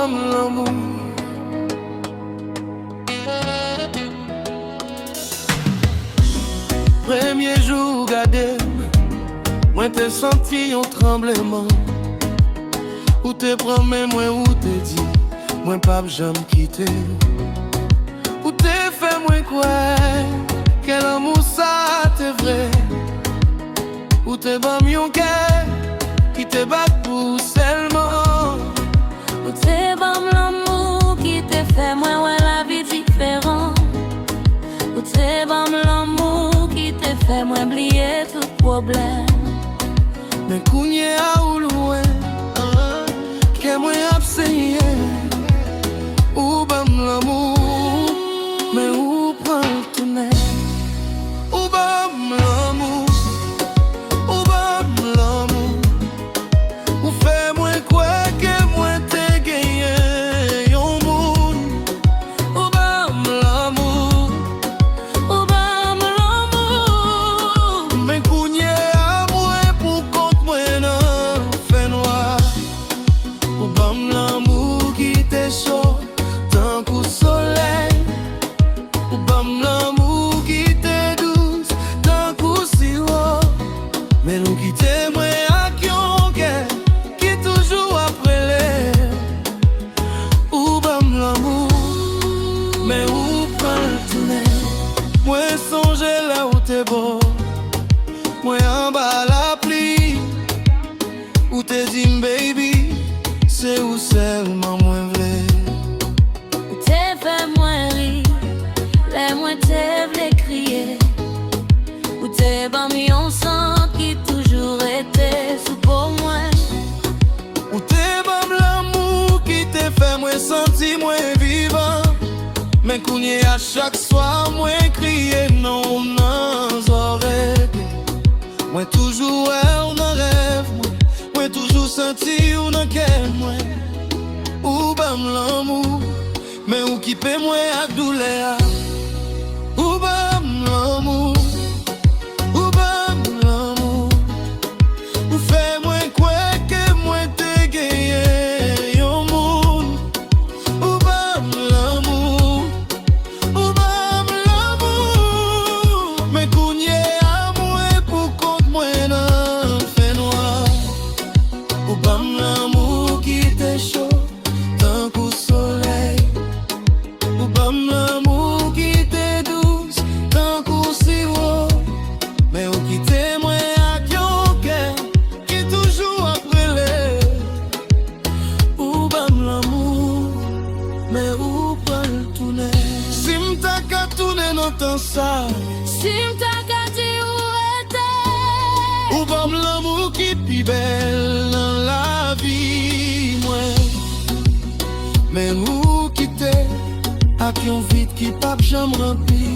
ban l'amour. Premier jour gade, moi t'ai senti un tremblement. Ou te promets moi ou te dit, moi pas jamais quitter. Ou te fait moi quoi, quel amour ça t'est vrai. Ou te bam yon cœur, qui te bat pour seulement. Ou te bam l'amour qui te fait moi ouais la vie différente. Ou te bam l'amour qui te fait moi oublier tout problème. Mais kounye a ou loin, que moi abseye. Ou bam l'amour, mais ou prend le tourner. Ou bam l'amour, ou bam l'amour. Ou fait moi quoi que moi te gagné yon moun. Ou bam l'amour, Ou bam l'amour, mais kounye a moi pour compte moi nan fait noir. Ou bam l'amour qui te chaud tant qu'au soleil. Ou bam l'amour qui te douce tant qu'au sirop. Mais nous qui t'aimons à qui on quête, qui toujours après l'air. Ou bam l'amour, mais où prend le tourner. Moi songe là où t'es beau, moi en bas la pluie. Où t'es dit baby, c'est où seulement moi vrai. ou te fait moi rire, les moi te vle crier. Ou te bam yon sang qui toujours était sous pour moi. Ou t'es bam l'amour qui te fait moi sentir moi vivant. Mais kounye à chaque soir moi crier non dans oreilles. Moi toujours ouais dans rêve moi toujours senti ou dans cœur moi. Ou bam l'amour, mais ou qui paie moi à douleur. Ou bam l'amour, ou bam l'amour. Ou fait moi quoi que moi te gagné yon moun. Ou bam l'amour, ou bam l'amour. Mais kounye a moi pour compte moi nan fait noir. Ou bam l'amour qui te chaud tant qu'au soleil. Ou bam l'amour qui te douce tant qu'au sirop. Mais ou qui t'aime à yon cœur, qui toujours après l'air. Ou bam l'amour, mais ou pas le tourner. Si m'ta ka tourner dans ton ça. Si m'ta gâté où était. Ou bam l'amour qui pi belle dans la vie, moi. Mais où quitter, à qui on vite qui pape jamais rempli.